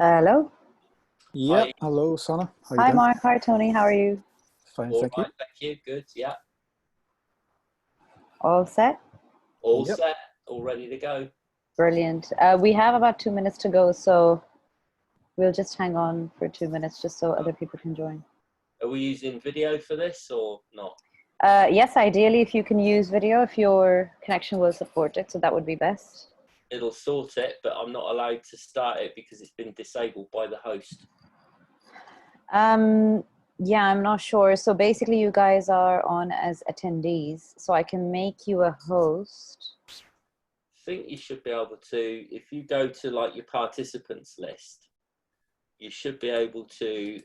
Hello. Yeah, Hi. hello, Sana. How you Hi, doing? Mark. Hi, Tony. How are you? Fine, All thank you. right, thank you. Good. Yeah. All set? All Yep. set. All ready to go. Brilliant. We have about 2 minutes to go, so we'll just hang on for 2 minutes just so other people can join. Are we using video for this or not? Yes, ideally, if you can use video, if your connection will support it, so that would be best. It'll sort it, but I'm not allowed to start it because it's been disabled by the host. Yeah, I'm not sure. So basically, you guys are on as attendees, so I can make you a host. I think you should be able to, if you go to like your participants list, you should be able to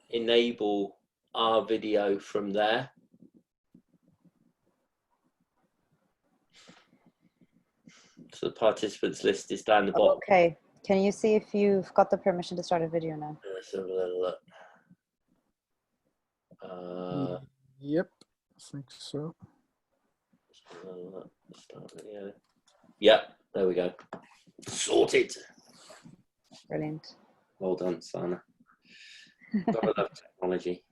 enable our video from there. So the participants list is down the bottom. Okay. Can you see if you've got the permission to start a video now? Let's have a little look. Yep, I think so. Start video. Yeah, there we go. Sorted. Brilliant. Well done, Sana. Gotta love technology.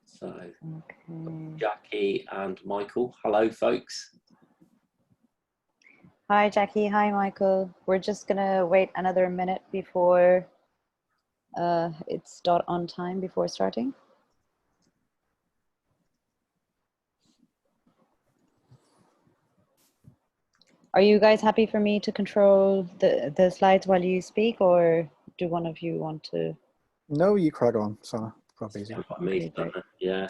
So, Okay. Jackie and Michael. Hello, folks. Hi, Jackie. Hi, Michael. We're just gonna wait another minute before it's dot on time before starting. Are you guys happy for me to control the slides while you speak, or do one of you want to? No, you crack on, Sana. Probably easier. Okay, great. Yeah.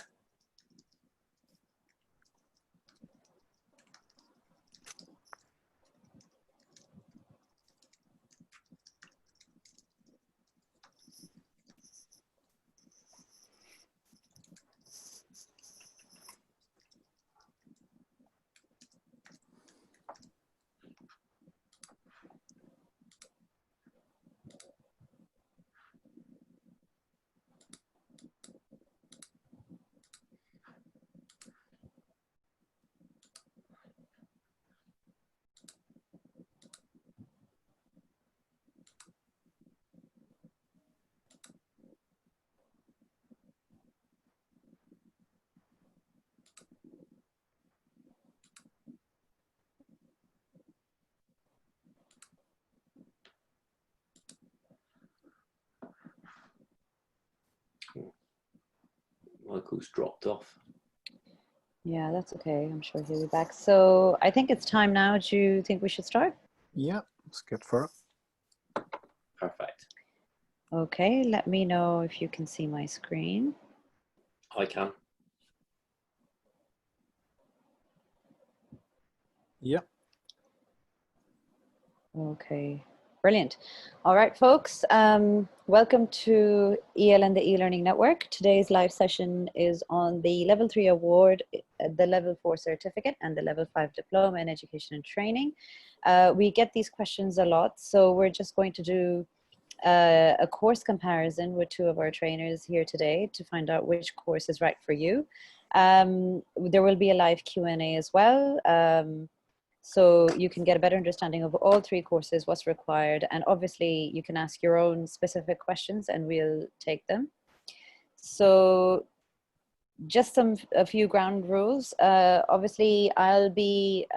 Michael's dropped off. Yeah, that's okay. I'm sure he'll be back. So I think it's time now. Do you think we should start? Yeah, let's get for it. Perfect. Okay, let me know if you can see my screen. I can. Yep. Okay, brilliant. All right, folks, welcome to ELN, the e-learning network. Today's live session is on the Level 3 award, the Level 4 certificate, and the Level 5 diploma in education and training. We get these questions a lot, so we're just going to do a course comparison with two of our trainers here today to find out which course is right for you. There will be a live Q&A as well. So you can get a better understanding of all three courses, what's required, and obviously you can ask your own specific questions and we'll take them. So just a few ground rules. Obviously I'll be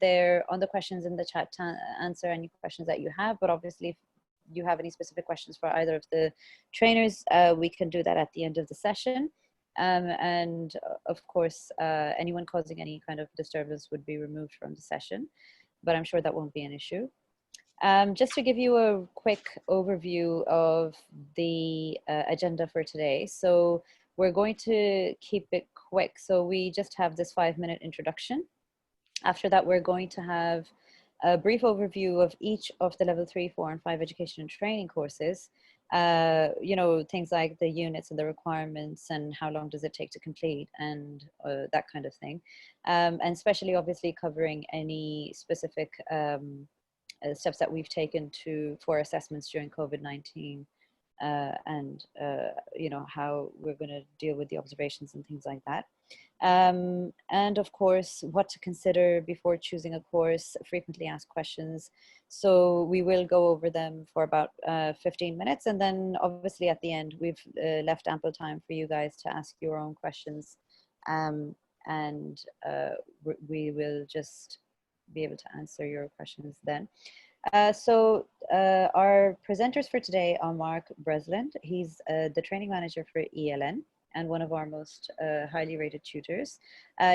there on the questions in the chat to answer any questions that you have, but obviously if you have any specific questions for either of the trainers, we can do that at the end of the session. And of course, anyone causing any kind of disturbance would be removed from the session, but I'm sure that won't be an issue. Just to give you a quick overview of the agenda for today. So we're going to keep it quick. So we just have this 5-minute introduction. After that, we're going to have a brief overview of each of the Level 3, 4, and 5 education and training courses. You know, things like the units and the requirements and how long does it take to complete and that kind of thing. And especially obviously covering any specific steps that we've taken for assessments during COVID-19 and you know, how we're going to deal with the observations and things like that. And of course, what to consider before choosing a course, frequently asked questions. So we will go over them for about 15 minutes. And then obviously at the end, we've left ample time for you guys to ask your own questions. And we will just be able to answer your questions then. So our presenters for today are Mark Breslin. He's the training manager for ELN and one of our most highly rated tutors.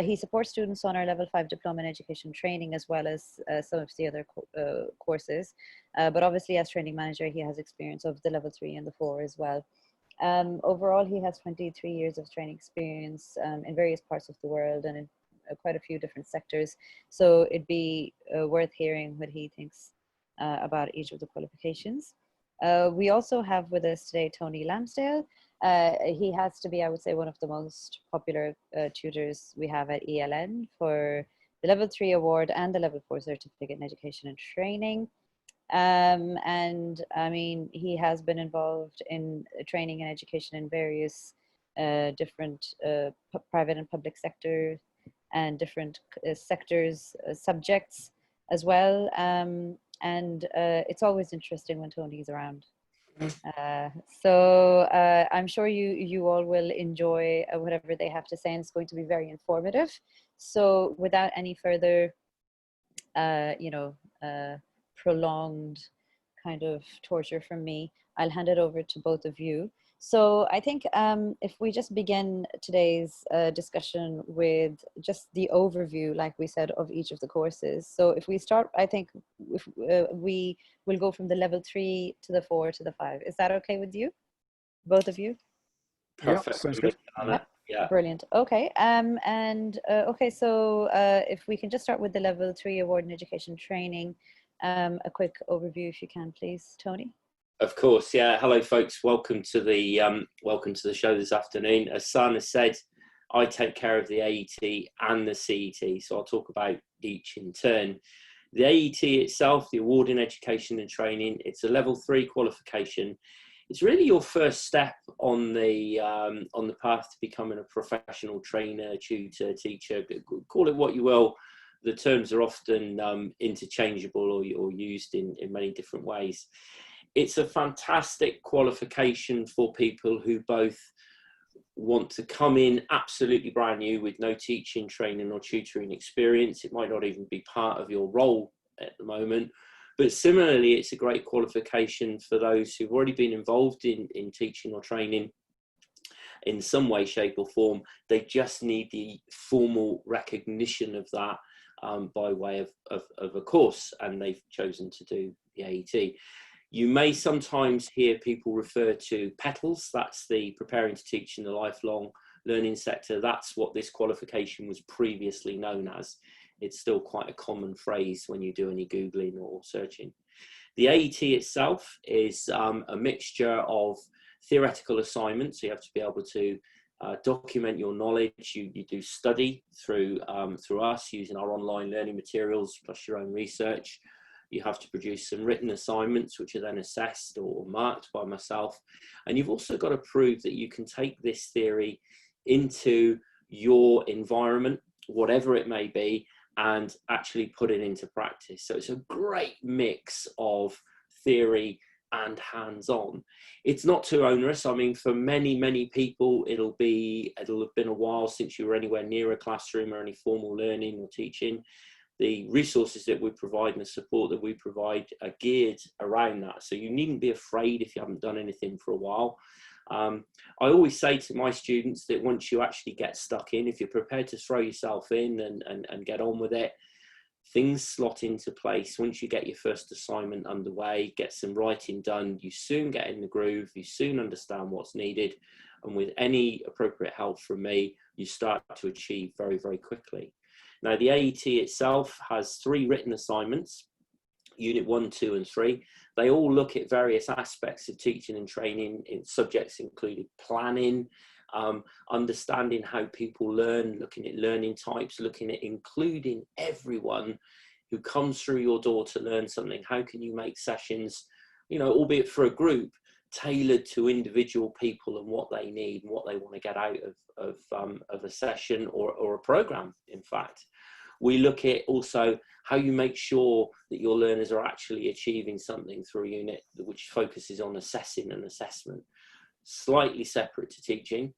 He supports students on our level 5 diploma in education training, as well as some of the other courses. But obviously as training manager, he has experience of the level 3 and the 4 as well. Overall, he has 23 years of training experience in various parts of the world and in quite a few different sectors. So it'd be worth hearing what he thinks about each of the qualifications. We also have with us today Tony Lamsdale. He has to be, I would say, one of the most popular tutors we have at ELN for the level 3 award and the level 4 certificate in education and training. And I mean, he has been involved in training and education in various different private and public sector and different sectors, subjects as well. And it's always interesting when Tony's around. So I'm sure you all will enjoy whatever they have to say, and it's going to be very informative. So without any further, prolonged kind of torture from me, I'll hand it over to both of you. So I think if we just begin today's discussion with just the overview, like we said, of each of the courses. So if we start, I think if, we will go from the level 3 to the 4 to the 5. Is that okay with you, both of you? Perfect. Sounds good. Yeah. Brilliant. Okay. Okay. So if we can just start with the level 3 award in education training, a quick overview, if you can, please, Tony. Of course, yeah. Hello, folks. Welcome to the show this afternoon. As Sana has said, I take care of the AET and the CET, so I'll talk about each in turn. The AET itself, the Award in Education and Training, it's a level 3 qualification. It's really your first step on the path to becoming a professional trainer, tutor, teacher. Call it what you will. The terms are often interchangeable or used in many different ways. It's a fantastic qualification for people who both want to come in absolutely brand new with no teaching, training or tutoring experience. It might not even be part of your role at the moment. But similarly, it's a great qualification for those who've already been involved in teaching or training in some way, shape or form. They just need the formal recognition of that by way of a course, and they've chosen to do the AET. You may sometimes hear people refer to PETLS, that's the Preparing to Teach in the Lifelong Learning sector. That's what this qualification was previously known as. It's still quite a common phrase when you do any Googling or searching. The AET itself is a mixture of theoretical assignments, so you have to be able to document your knowledge. You do study through us using our online learning materials plus your own research. You have to produce some written assignments, which are then assessed or marked by myself. And you've also got to prove that you can take this theory into your environment, whatever it may be, and actually put it into practice. So it's a great mix of theory and hands-on. It's not too onerous. I mean, for many people, it'll have been a while since you were anywhere near a classroom or any formal learning or teaching. The resources that we provide and the support that we provide are geared around that. So you needn't be afraid if you haven't done anything for a while. I always say to my students that once you actually get stuck in, if you're prepared to throw yourself in and get on with it, things slot into place. Once you get your first assignment underway, get some writing done, you soon get in the groove, you soon understand what's needed. And with any appropriate help from me, you start to achieve very, very quickly. Now, the AET itself has 3 written assignments, Unit 1, 2 and 3. They all look at various aspects of teaching and training in subjects including planning, understanding how people learn, looking at learning types, looking at including everyone who comes through your door to learn something. How can you make sessions, albeit for a group, tailored to individual people and what they need and what they want to get out of a session or a program. In fact, we look at also how you make sure that your learners are actually achieving something through a unit which focuses on assessing and assessment, slightly separate to teaching.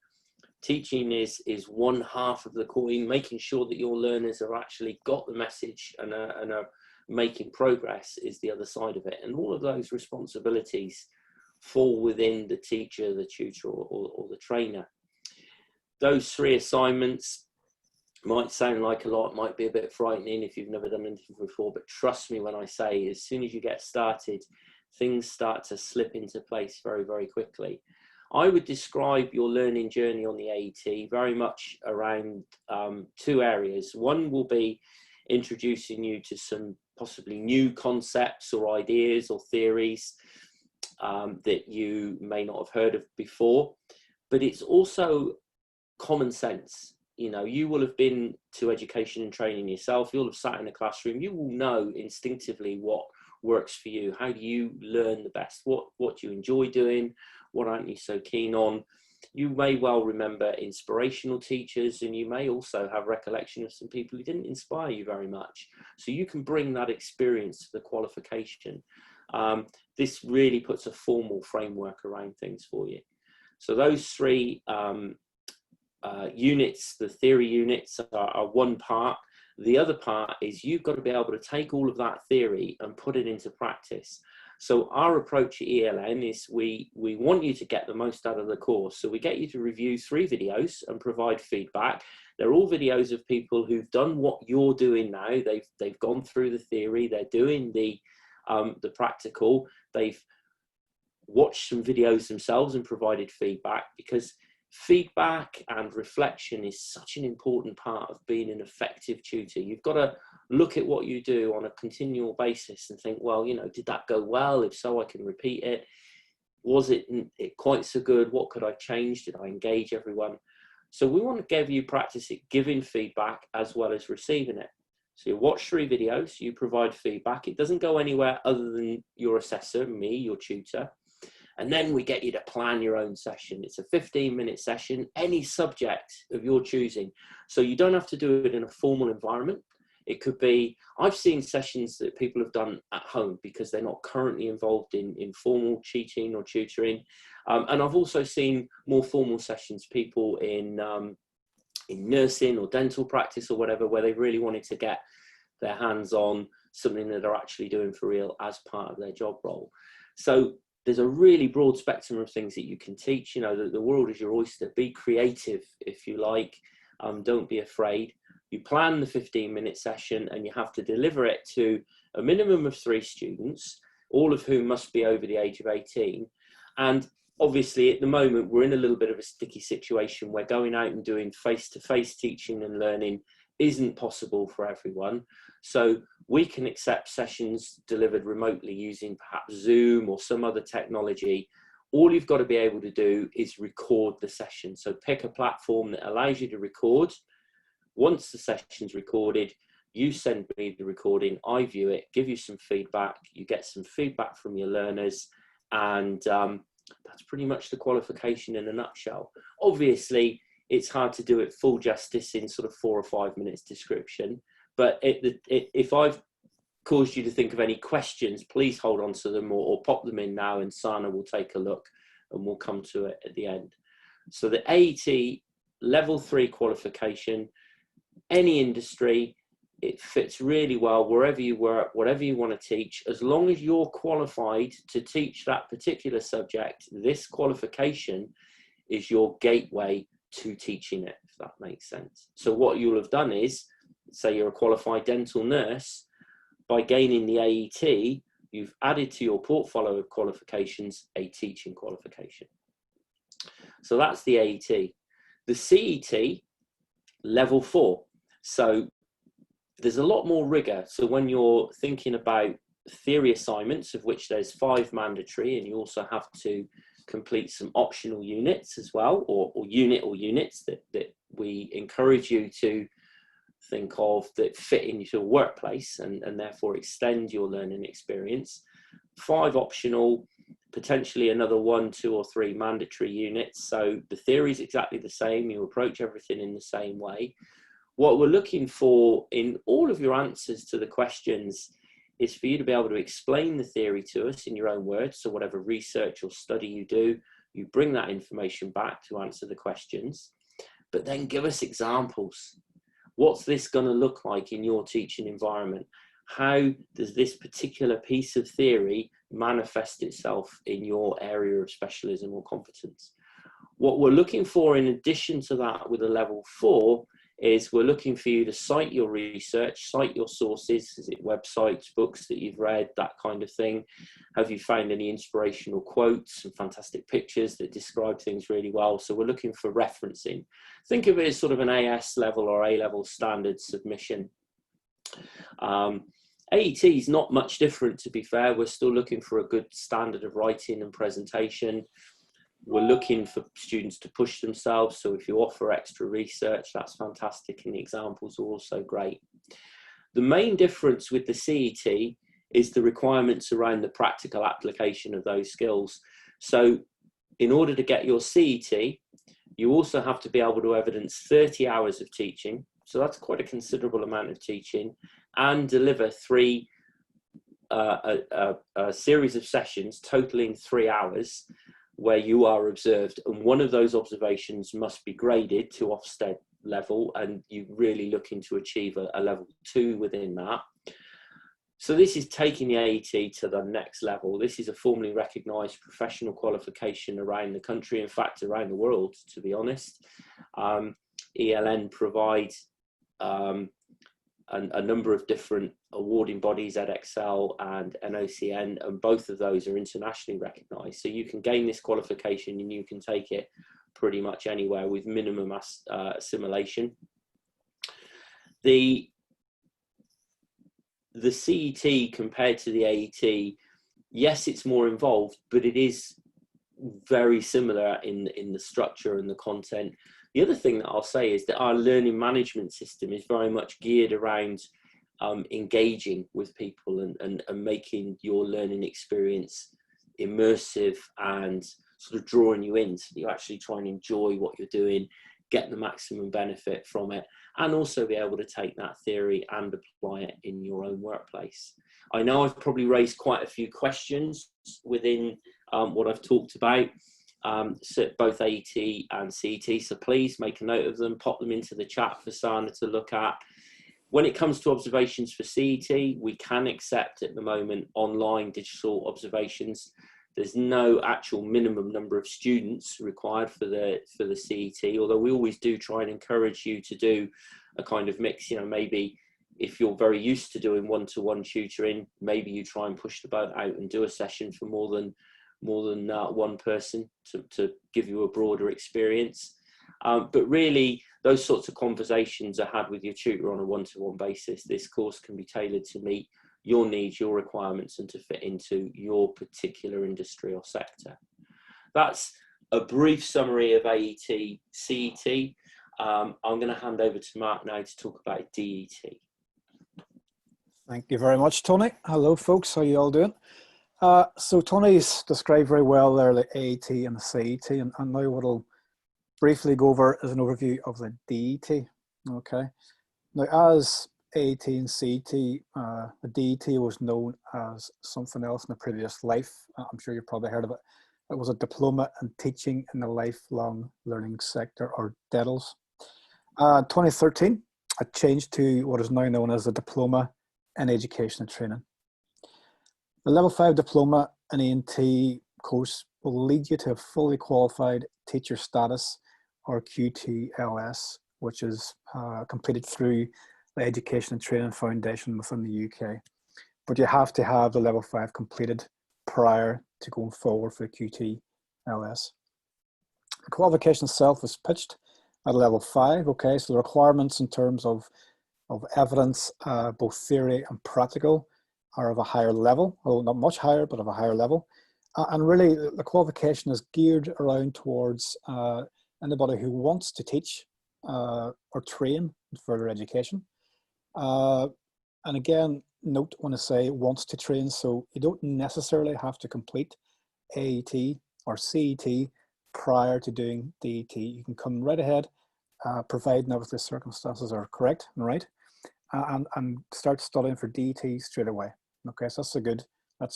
Teaching is one half of the coin, making sure that your learners are actually got the message and are making progress is the other side of it. And all of those responsibilities fall within the teacher, the tutor, or the trainer. Those 3 assignments might sound like a lot, might be a bit frightening if you've never done anything before, but trust me when I say, as soon as you get started, things start to slip into place very, very quickly. I would describe your learning journey on the AET very much around 2 areas. One will be introducing you to some possibly new concepts or ideas or theories that you may not have heard of before, but it's also common sense. You know, you will have been to education and training yourself. You'll have sat in a classroom. You will know instinctively what works for you. How do you learn the best? What do you enjoy doing? What aren't you so keen on? You may well remember inspirational teachers, and you may also have recollection of some people who didn't inspire you very much. So you can bring that experience to the qualification. This really puts a formal framework around things for you. So those 3 units, the theory units, are one part. The other part is you've got to be able to take all of that theory and put it into practice. So our approach at ELN is we want you to get the most out of the course. So we get you to review 3 videos and provide feedback. They're all videos of people who've done what you're doing now. They've gone through the theory. They're doing the practical. They've watched some videos themselves and provided feedback, because feedback and reflection is such an important part of being an effective tutor. You've got to look at what you do on a continual basis and think, well, you know, did that go well? If so, I can repeat it. Was it quite so good? What could I change? Did I engage everyone? So we want to give you practice at giving feedback as well as receiving it. So you watch 3 videos, you provide feedback. It doesn't go anywhere other than your assessor, me, your tutor. And then we get you to plan your own session. It's a 15-minute session, any subject of your choosing. So you don't have to do it in a formal environment. It could be, I've seen sessions that people have done at home because they're not currently involved in formal teaching or tutoring. And I've also seen more formal sessions, people in nursing or dental practice or whatever, where they really wanted to get their hands on something that they're actually doing for real as part of their job role. So there's a really broad spectrum of things that you can teach. You know, the world is your oyster. Be creative if you like. Don't be afraid. You plan the 15-minute session and you have to deliver it to a minimum of 3 students, all of whom must be over the age of 18. And obviously at the moment we're in a little bit of a sticky situation where going out and doing face-to-face teaching and learning isn't possible for everyone. So we can accept sessions delivered remotely using perhaps Zoom or some other technology. All you've got to be able to do is record the session. So pick a platform that allows you to record. Once the session's recorded, you send me the recording, I view it, give you some feedback, you get some feedback from your learners, and that's pretty much the qualification in a nutshell. Obviously, it's hard to do it full justice in sort of 4 or 5 minutes description, but if I've caused you to think of any questions, please hold on to them or pop them in now, and Sana will take a look and we'll come to it at the end. So the AET level 3 qualification, any industry, it fits really well wherever you work, whatever you want to teach. As long as you're qualified to teach that particular subject, this qualification is your gateway to teaching it, if that makes sense. So what you'll have done is, say you're a qualified dental nurse, by gaining the AET, you've added to your portfolio of qualifications a teaching qualification. So that's the AET. The CET, level 4. So there's a lot more rigor. So when you're thinking about theory assignments, of which there's 5 mandatory, and you also have to complete some optional units as well, or units that we encourage you to think of that fit into your workplace and therefore extend your learning experience. 5 optional, potentially another 1, 2 or 3 mandatory units. So the theory is exactly the same. You approach everything in the same way. What we're looking for in all of your answers to the questions is for you to be able to explain the theory to us in your own words. So whatever research or study you do, you bring that information back to answer the questions, but then give us examples. What's this going to look like in your teaching environment? How does this particular piece of theory manifest itself in your area of specialism or competence? What we're looking for in addition to that with a level 4 is we're looking for you to cite your research, cite your sources. Is it websites, books that you've read, that kind of thing? Have you found any inspirational quotes and fantastic pictures that describe things really well? So we're looking for referencing. Think of it as sort of an AS level or A-level standard submission. AET is not much different, to be fair. We're still looking for a good standard of writing and presentation. We're looking for students to push themselves. So if you offer extra research, that's fantastic. And the examples are also great. The main difference with the CET is the requirements around the practical application of those skills. So in order to get your CET, you also have to be able to evidence 30 hours of teaching. So that's quite a considerable amount of teaching, and deliver a series of sessions totaling 3 hours where you are observed, and one of those observations must be graded to Ofsted level, and you're really looking to achieve a level 2 within that. So this is taking the AET to the next level. This is a formally recognised professional qualification around the country, in fact around the world, to be honest. ELN provides a number of different awarding bodies, EdXL and NOCN, and both of those are internationally recognised. So you can gain this qualification and you can take it pretty much anywhere with minimum assimilation. The CET compared to the AET, yes, it's more involved, but it is very similar in the structure and the content. The other thing that I'll say is that our learning management system is very much geared around engaging with people and making your learning experience immersive and sort of drawing you in, so that you actually try and enjoy what you're doing, get the maximum benefit from it, and also be able to take that theory and apply it in your own workplace. I know I've probably raised quite a few questions within what I've talked about. So both AET and CET, so please make a note of them, pop them into the chat for Sana to look at. When it comes to observations for CET, we can accept at the moment online digital observations. There's no actual minimum number of students required for the CET, although we always do try and encourage you to do a kind of mix. You know, maybe if you're very used to doing one-to-one tutoring, maybe you try and push the boat out and do a session for more than one person to give you a broader experience. But really, those sorts of conversations are had with your tutor on a one-to-one basis. This course can be tailored to meet your needs, your requirements, and to fit into your particular industry or sector. That's a brief summary of AET, CET. I'm going to hand over to Mark now to talk about DET. Thank you very much, Tony. Hello, folks. How you all doing? So Tony's described very well there the AET and the CET, and now what I'll briefly go over is an overview of the DET. Okay. Now, as AET and CET, the DET was known as something else in a previous life. I'm sure you've probably heard of it. It was a Diploma in Teaching in the Lifelong Learning Sector, or DETLS. 2013, it changed to what is now known as the Diploma in Education and Training. The Level 5 Diploma in ENT course will lead you to a fully qualified teacher status, or QTLS, which is completed through the Education and Training Foundation within the UK. But you have to have the Level 5 completed prior to going forward for the QTLS. The qualification itself is pitched at Level 5, okay, so the requirements in terms of evidence, both theory and practical, are of a higher level, although not much higher, but of a higher level. And really, the qualification is geared around towards anybody who wants to teach or train in further education. And again, note when I say wants to train, so you don't necessarily have to complete AET or CET prior to doing DET. You can come right ahead, providing obviously circumstances are correct and right, and start studying for DET straight away. Okay, so that's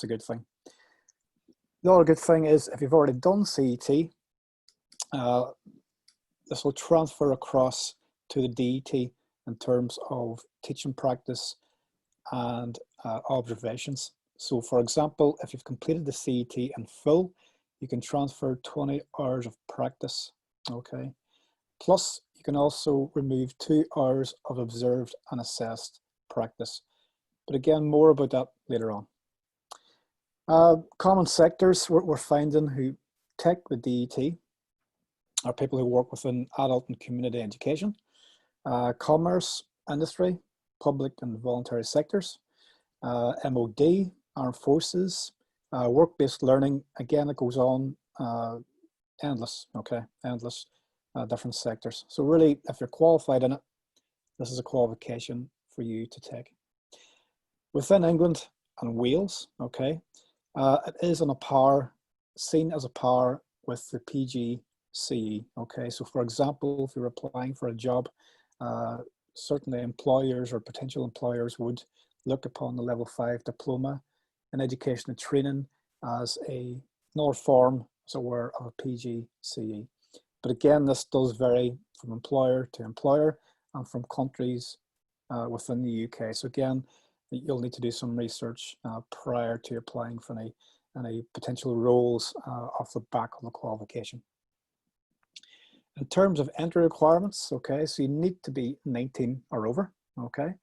a good thing. The other good thing is if you've already done CET, this will transfer across to the DET in terms of teaching practice and observations. So for example, if you've completed the CET in full, you can transfer 20 hours of practice, okay? Plus, you can also remove 2 hours of observed and assessed practice. But again, more about that later on. Common sectors we're finding who take the DET are people who work within adult and community education, commerce, industry, public and voluntary sectors, MOD, armed forces, work-based learning. Again, it goes on endless, okay, endless different sectors. So really, if you're qualified in it, this is a qualification for you to take. Within England and Wales, okay, it is on a par, seen as a par with the PGCE, okay. So for example, if you're applying for a job, certainly employers or potential employers would look upon the level 5 diploma in education and training as another form, as it were, of a PGCE. But again, this does vary from employer to employer and from countries within the UK. So again, you'll need to do some research prior to applying for any potential roles off the back of the qualification. In terms of entry requirements, okay, so you need to be 19 or over, okay,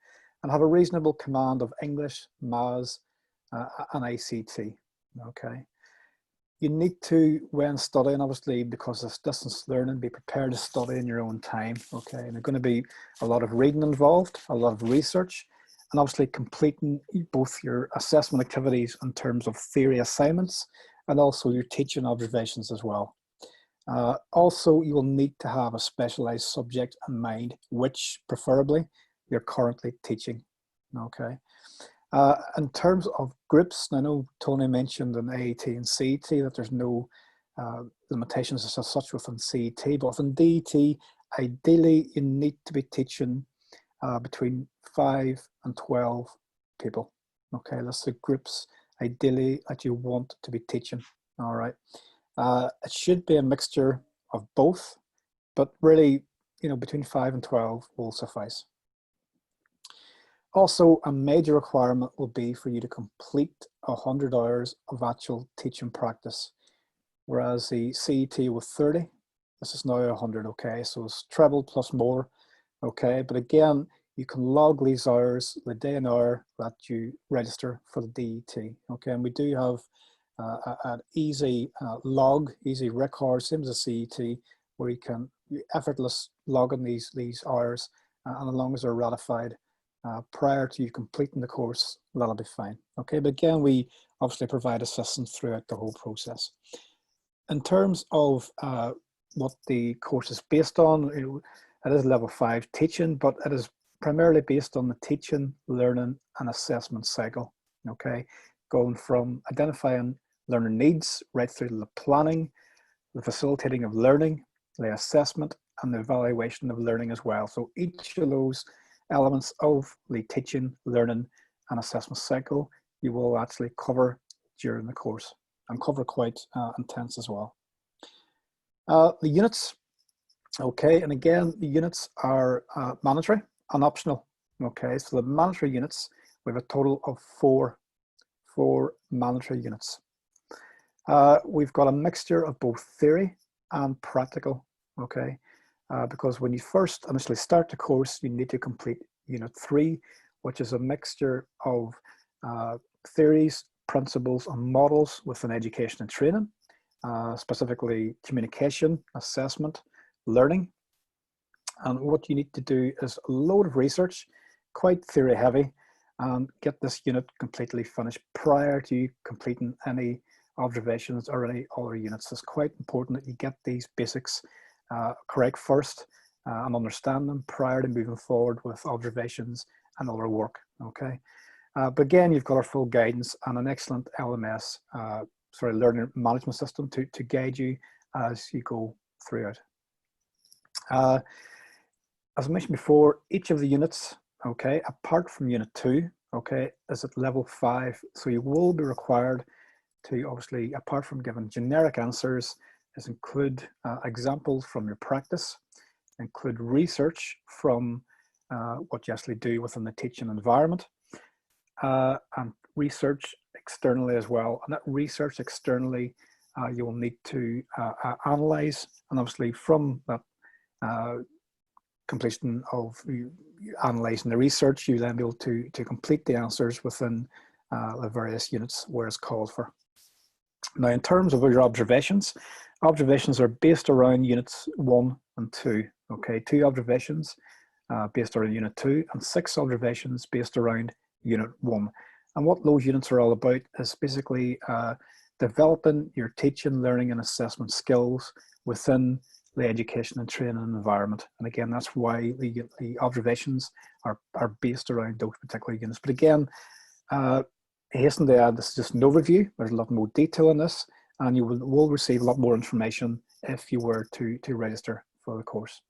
and have a reasonable command of English, Maths, and ICT, okay. You need to, when studying, obviously, because it's distance learning, be prepared to study in your own time, okay, and there's going to be a lot of reading involved, a lot of research, and obviously completing both your assessment activities in terms of theory assignments and also your teaching observations as well. Also, you will need to have a specialized subject in mind, which preferably you're currently teaching, okay. In terms of groups, I know Tony mentioned in AET and CET that there's no limitations as such within CET, but within DET, ideally you need to be teaching between 5 and 12 people, okay. That's the groups ideally that you want to be teaching, all right. It should be a mixture of both, but really, you know, between 5 and 12 will suffice. Also, a major requirement will be for you to complete 100 hours of actual teaching practice, whereas the CET with 30, this is now 100, okay, so it's treble plus more, okay, but again, you can log these hours the day and hour that you register for the DET, okay, and we do have an easy log, easy record, same as a CET, where you can effortless log in these hours, and as long as they're ratified prior to you completing the course, that'll be fine. Okay, but again, we obviously provide assistance throughout the whole process. In terms of what the course is based on, it is level 5 teaching, but it is primarily based on the teaching, learning, and assessment cycle. Okay, going from identifying learner needs right through to the planning, the facilitating of learning, the assessment, and the evaluation of learning as well. So each of those elements of the teaching, learning, and assessment cycle you will actually cover during the course, and cover quite intense as well. The units, okay, and again, the units are mandatory and optional. Okay, so the mandatory units, we have a total of four mandatory units. We've got a mixture of both theory and practical, okay, because when you first initially start the course, you need to complete Unit 3, which is a mixture of theories, principles, and models within education and training, specifically communication, assessment, learning. And what you need to do is a load of research, quite theory heavy, and get this unit completely finished prior to completing any observations or any other units. It's quite important that you get these basics correct first and understand them prior to moving forward with observations and other work, okay? But again, you've got our full guidance and an excellent LMS learning management system to guide you as you go through it. As I mentioned before, each of the units, okay, apart from Unit 2, okay, is at level 5. So you will be required to obviously, apart from giving generic answers, is include examples from your practice, include research from what you actually do within the teaching environment, and research externally as well. And that research externally, you will need to analyze, and obviously from that completion of analysing the research, you then be able to complete the answers within the various units where it's called for. Now, in terms of your observations, observations are based around units 1 and 2. Okay, 2 observations based around unit 2 and 6 observations based around unit 1. And what those units are all about is basically developing your teaching, learning and assessment skills within the education and training environment. And again, that's why the observations are based around those particular units. But again, I hasten to add, this is just an overview. There's a lot more detail in this, and you will receive a lot more information if you were to register for the course.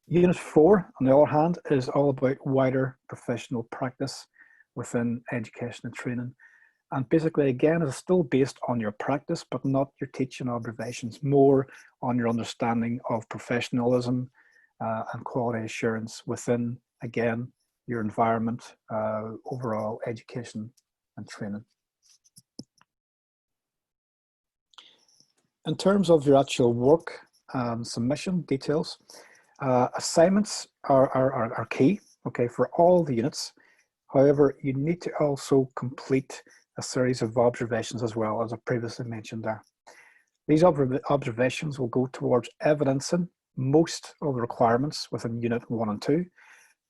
Unit 4, on the other hand, is all about wider professional practice within education and training. And basically, again, it's still based on your practice, but not your teaching observations, more on your understanding of professionalism and quality assurance within, again, your environment, overall education and training. In terms of your actual work submission details, assignments are key, okay, for all the units. However, you need to also complete a series of observations as well, as I previously mentioned there. These observations will go towards evidencing most of the requirements within Unit 1 and 2,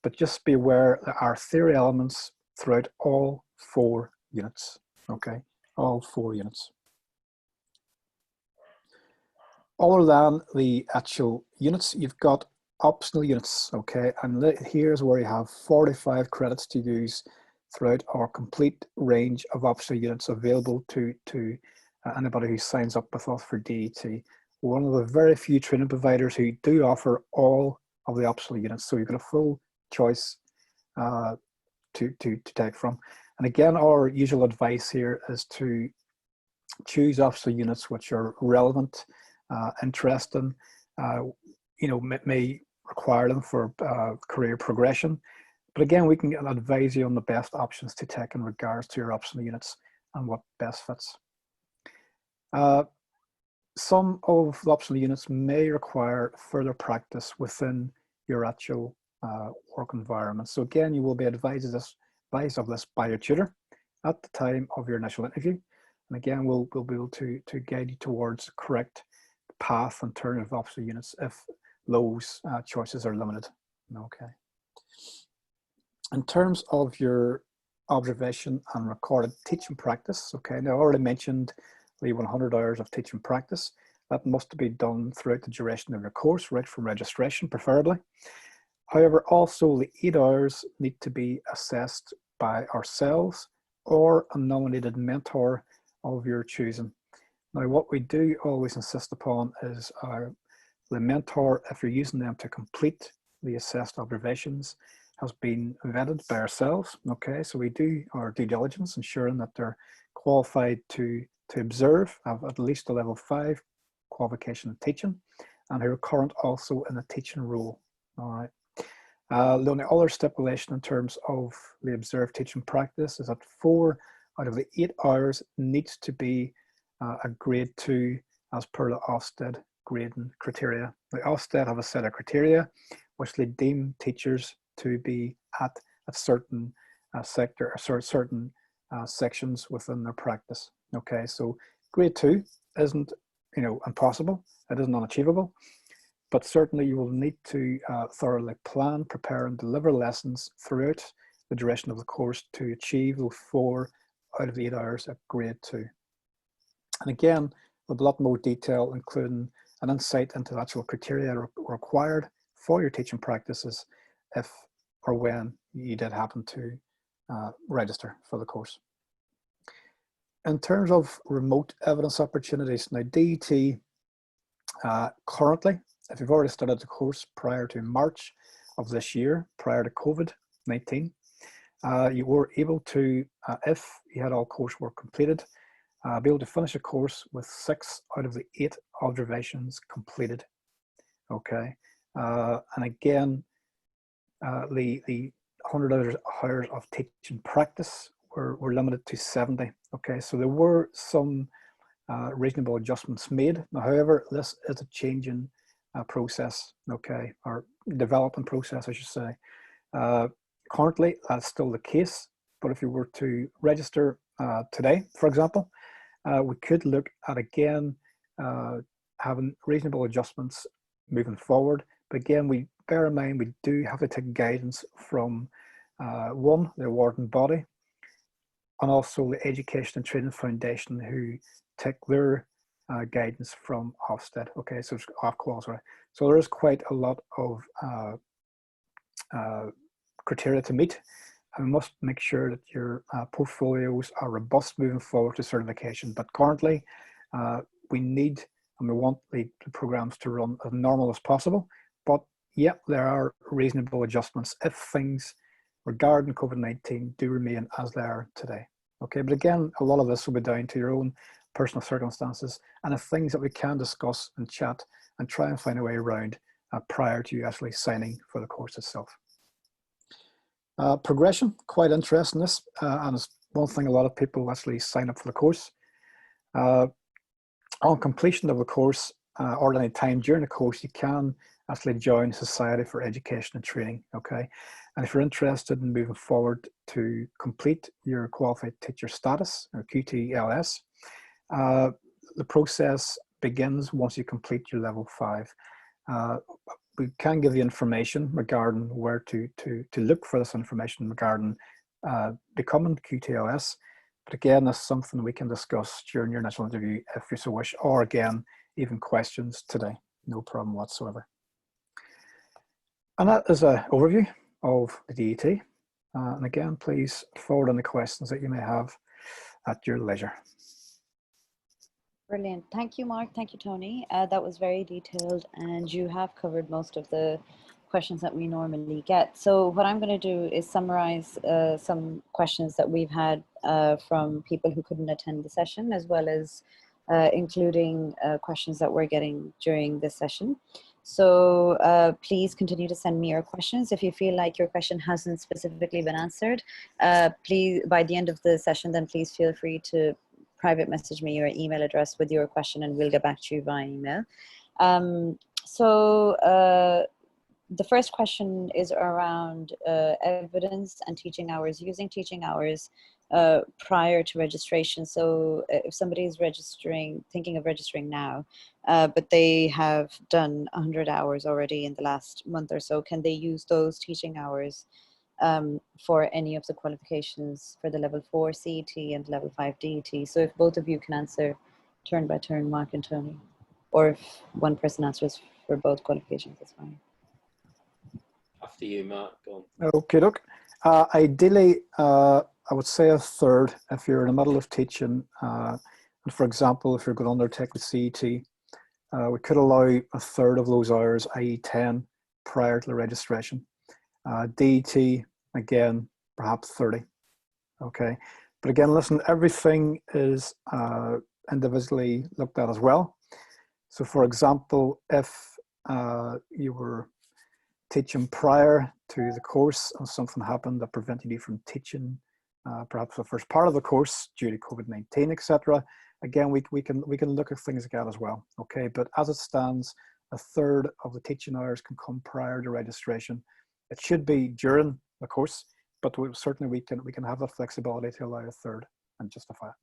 but just be aware there are theory elements throughout all 4 units, okay? All 4 units. Other than the actual units, you've got optional units, okay? And here's where you have 45 credits to use throughout our complete range of optional units available to anybody who signs up with us for DET. We're one of the very few training providers who do offer all of the optional units, so you've got a full choice to take from. And again, our usual advice here is to choose optional units which are relevant, interesting, you know, may require them for career progression. But again, we can advise you on the best options to take in regards to your optional units and what best fits. Some of the optional units may require further practice within your actual work environment. So again, you will be advised of this by your tutor at the time of your initial interview. And again, we'll be able to guide you towards the correct path in terms of optional units if those choices are limited. Okay. In terms of your observation and recorded teaching practice, okay, now I already mentioned the 100 hours of teaching practice. That must be done throughout the duration of your course, right from registration preferably. However, also the 8 hours need to be assessed by ourselves or a nominated mentor of your choosing. Now, what we do always insist upon is the mentor, if you're using them to complete the assessed observations, has been vetted by ourselves, okay? So we do our due diligence, ensuring that they're qualified to observe, have at least a level 5 qualification in teaching, and who are current also in a teaching role, all right? The only other stipulation in terms of the observed teaching practice is that 4 out of the 8 hours needs to be a grade 2 as per the Ofsted grading criteria. The Ofsted have a set of criteria which they deem teachers to be at certain sector, or certain sections within their practice. Okay, so grade 2 isn't, you know, impossible. It isn't unachievable, but certainly you will need to thoroughly plan, prepare, and deliver lessons throughout the duration of the course to achieve those 4 out of the 8 hours at grade 2. And again, with a lot more detail, including an insight into the actual criteria required for your teaching practices if or when you did happen to register for the course. in terms of remote evidence opportunities, now DET currently, if you've already started the course prior to March of this year, prior to COVID-19, you were able to, if you had all coursework completed, be able to finish a course with 6 out of the 8 observations completed. Okay, and again, the 100 hours of teaching practice were limited to 70. Okay, so there were some reasonable adjustments made. Now, however, this is a changing process, okay, or development process, I should say. Currently, that's still the case, but if you were to register today, for example, we could look at, again, having reasonable adjustments moving forward. But again, we bear in mind we do have to take guidance from one, the awarding body, and also the Education and Training Foundation, who take their guidance from Ofsted. Okay, so it's Ofqual, sorry. So there is quite a lot of criteria to meet, and we must make sure that your portfolios are robust moving forward to certification. But currently, we need and we want the programs to run as normal as possible. But yeah, there are reasonable adjustments if things regarding COVID-19 do remain as they are today. Okay, but again, a lot of this will be down to your own personal circumstances and the things that we can discuss and chat and try and find a way around prior to you actually signing for the course itself. Progression, quite interesting this, and it's one thing a lot of people actually sign up for the course. On completion of the course, or any time during the course, you can actually join Society for Education and Training, okay? And if you're interested in moving forward to complete your Qualified Teacher Status, or QTLS, the process begins once you complete your Level 5. We can give you information regarding where to look for this information regarding becoming QTLS. But again, that's something we can discuss during your initial interview if you so wish, or again, even questions today, no problem whatsoever. And that is an overview of the DET. And again, please forward on the questions that you may have at your leisure. Brilliant. Thank you, Mark. Thank you, Tony. That was very detailed, and you have covered most of the questions that we normally get. So what I'm going to do is summarize some questions that we've had from people who couldn't attend the session, as well as including questions that we're getting during this session. So please continue to send me your questions. If you feel like your question hasn't specifically been answered, please, by the end of the session, then please feel free to private message me your email address with your question, and we'll get back to you via email. The first question is around evidence and teaching hours, using teaching hours prior to registration. So if somebody is thinking of registering now, but they have done 100 hours already in the last month or so, can they use those teaching hours for any of the qualifications for the Level 4 CET and Level 5 DET? So if both of you can answer turn by turn, Mark and Tony, or if one person answers for both qualifications, that's fine. After you, Mark, go on. Okay, look. Ideally, I would say a third if you're in the middle of teaching. And for example, if you're going to undertake the CET, we could allow a third of those hours, i.e. 10, prior to the registration. DET, again, perhaps 30. Okay, but again, listen, everything is individually looked at as well. So for example, if you were teaching prior to the course and something happened that prevented you from teaching perhaps the first part of the course due to COVID-19, etc., again, we can look at things like that as well. Okay, but as it stands, a third of the teaching hours can come prior to registration. It should be during the course, but certainly we can have the flexibility to allow a third and justify it.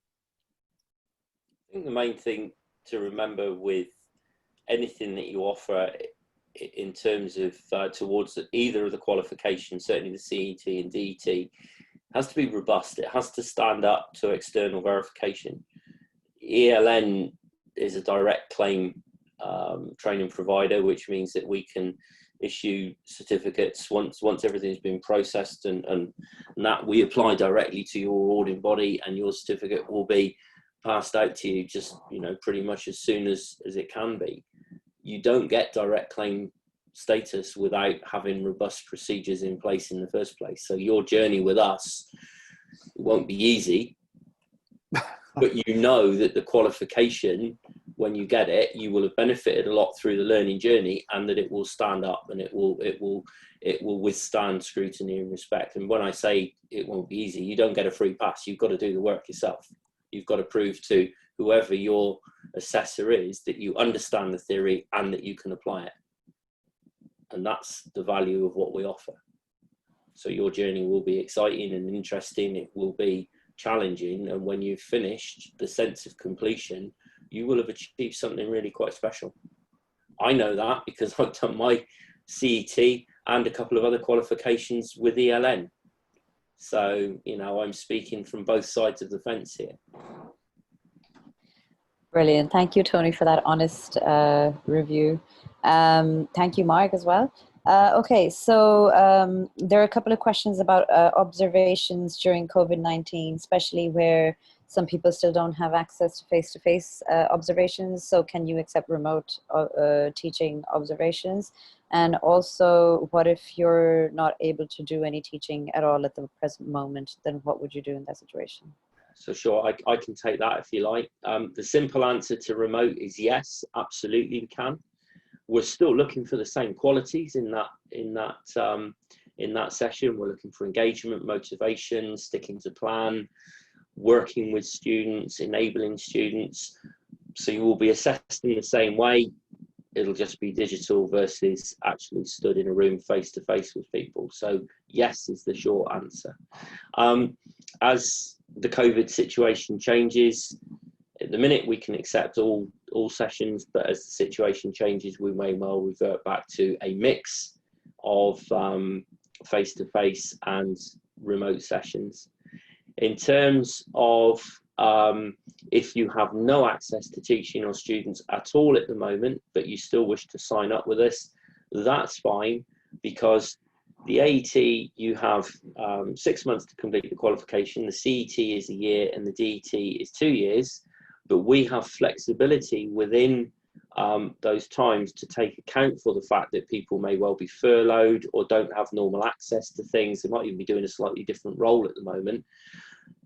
I think the main thing to remember with anything that you offer in terms of towards either of the qualifications, certainly the CET and DET, has to be robust. It has to stand up to external verification. ELN is a direct claim training provider, which means that we can issue certificates once everything's been processed, and that we apply directly to your awarding body, and your certificate will be passed out to you just, you know, pretty much as soon as it can be. You don't get direct claim status without having robust procedures in place in the first place. So your journey with us won't be easy, but you know that the qualification, when you get it, you will have benefited a lot through the learning journey, and that it will stand up and it will withstand scrutiny and respect. And when I say it won't be easy, you don't get a free pass. You've got to do the work yourself. You've got to prove to whoever your assessor is that you understand the theory and that you can apply it. And that's the value of what we offer. So your journey will be exciting and interesting. It will be challenging. And when you've finished, the sense of completion, you will have achieved something really quite special. I know that because I've done my CET and a couple of other qualifications with ELN. So, you know, I'm speaking from both sides of the fence here. Brilliant. Thank you, Tony, for that honest review. Thank you, Mark, as well. Okay, so there are a couple of questions about observations during COVID-19, especially where some people still don't have access to face-to-face observations. So can you accept remote teaching observations? And also, what if you're not able to do any teaching at all at the present moment? Then what would you do in that situation? So sure, I can take that if you like. The simple answer to remote is yes, absolutely we can. We're still looking for the same qualities in that session. We're looking for engagement, motivation, sticking to plan, working with students, enabling students. So you will be assessed in the same way. It'll just be digital versus actually stood in a room face to face with people. So yes is the short answer. As the COVID situation changes, at the minute we can accept all sessions, but as the situation changes, we may well revert back to a mix of face-to-face and remote sessions. In terms of if you have no access to teaching or students at all at the moment, but you still wish to sign up with us, that's fine, because the AET, you have 6 months to complete the qualification, the CET is a year, and the DET is 2 years, but we have flexibility within those times to take account for the fact that people may well be furloughed or don't have normal access to things. They might even be doing a slightly different role at the moment,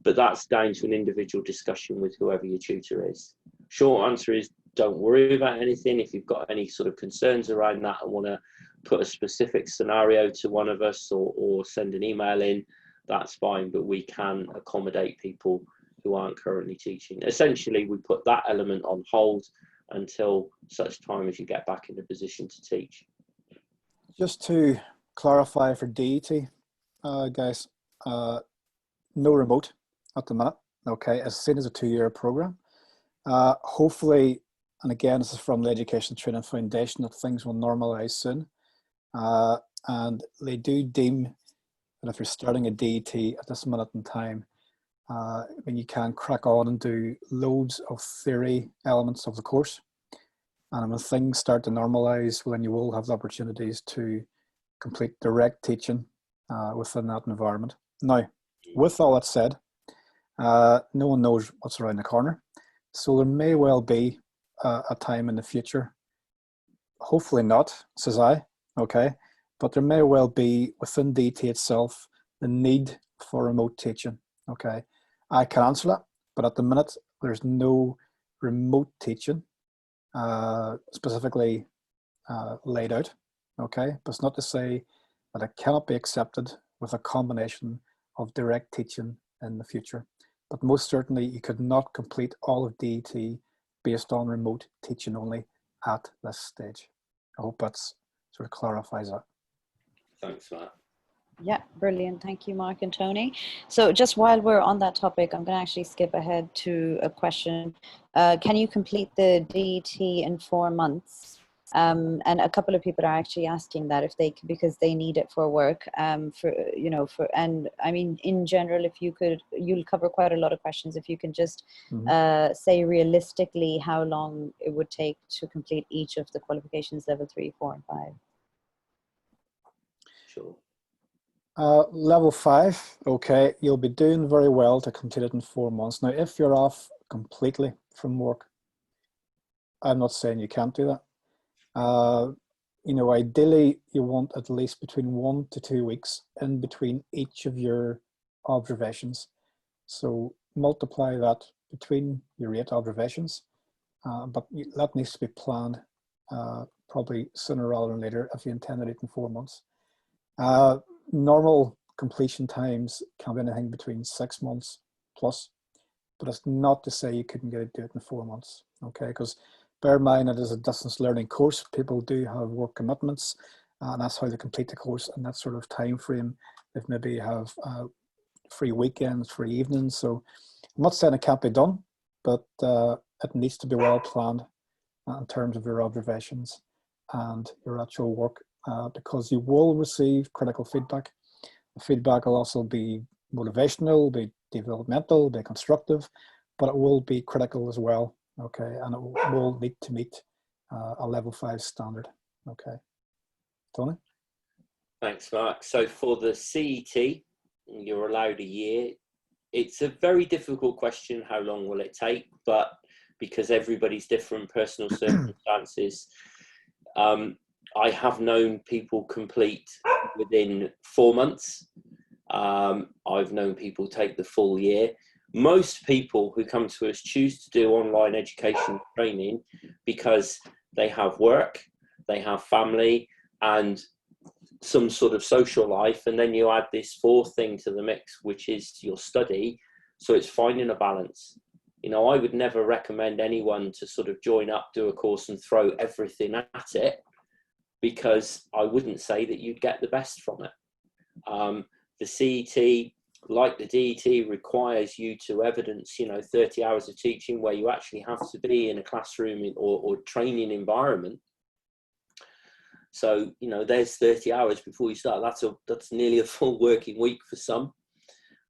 but that's down to an individual discussion with whoever your tutor is. Short answer is don't worry about anything. If you've got any sort of concerns around that and want to put a specific scenario to one of us or send an email in, that's fine, but we can accommodate people who aren't currently teaching. Essentially, we put that element on hold until such time as you get back in a position to teach. Just to clarify for DET, guys, no remote at the minute, okay, as soon as a 2-year program. Hopefully, and again, this is from the Education Training Foundation, that things will normalize soon. And they do deem that if you're starting a DET at this minute in time, when you can crack on and do loads of theory elements of the course, and when things start to normalize, well, then you will have the opportunities to complete direct teaching within that environment. Now, with all that said, no one knows what's around the corner, so there may well be a time in the future, hopefully not, says I, okay, but there may well be within DT itself the need for remote teaching, okay. I can answer that, but at the minute there's no remote teaching specifically laid out, okay, but it's not to say that it cannot be accepted with a combination of direct teaching in the future. But most certainly you could not complete all of DET based on remote teaching only at this stage. I hope that's sort of clarifies that. Thanks, Matt. Yeah, brilliant. Thank you, Mark and Tony. So just while we're on that topic, I'm going to actually skip ahead to a question. Can you complete the DET in 4 months? And a couple of people are actually asking that if they, because they need it for work, and I mean, in general, if you could, you'll cover quite a lot of questions. If you can just say realistically how long it would take to complete each of the qualifications, level 3, 4, and 5. Sure. Level 5, okay, you'll be doing very well to complete it in 4 months. Now, if you're off completely from work. I'm not saying you can't do that. You know, ideally you want at least between 1 to 2 weeks in between each of your observations. So multiply that between your 8 observations, but that needs to be planned probably sooner rather than later if you intend to do it in 4 months. Normal completion times can be anything between 6 months plus, but it's not to say you couldn't do it in 4 months, okay? Because bear in mind it is a distance learning course. People do have work commitments, and that's how they complete the course in that sort of time frame. They maybe have free weekends, free evenings. So I'm not saying it can't be done, but it needs to be well planned in terms of your observations and your actual work, because you will receive critical feedback. The feedback will also be motivational, be developmental, be constructive, but it will be critical as well, okay? And it will need to meet a level 5 standard, okay? Tony? Thanks, Mark. So for the CET, you're allowed a year. It's a very difficult question, how long will it take? But because everybody's different personal circumstances, I have known people complete within 4 months. I've known people take the full year. Most people who come to us choose to do online education training because they have work, they have family, and some sort of social life, and then you add this 4th thing to the mix, which is your study. So it's finding a balance. You know, I would never recommend anyone to sort of join up, do a course and throw everything at it, because I wouldn't say that you'd get the best from it. The CET, like the DET, requires you to evidence, you know, 30 hours of teaching where you actually have to be in a classroom or training environment. So, you know, there's 30 hours before you start. That's nearly a full working week for some.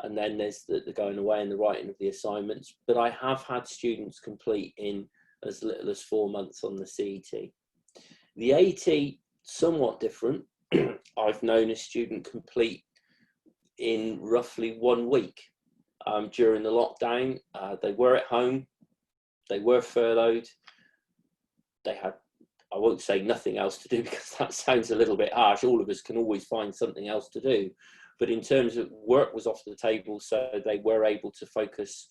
And then there's the going away and the writing of the assignments. But I have had students complete in as little as 4 months on the CET. The AET, somewhat different. I've known a student complete in roughly 1 week. During the lockdown, they were at home, they were furloughed, they had, I won't say nothing else to do because that sounds a little bit harsh. All of us can always find something else to do. But in terms of work was off the table, so they were able to focus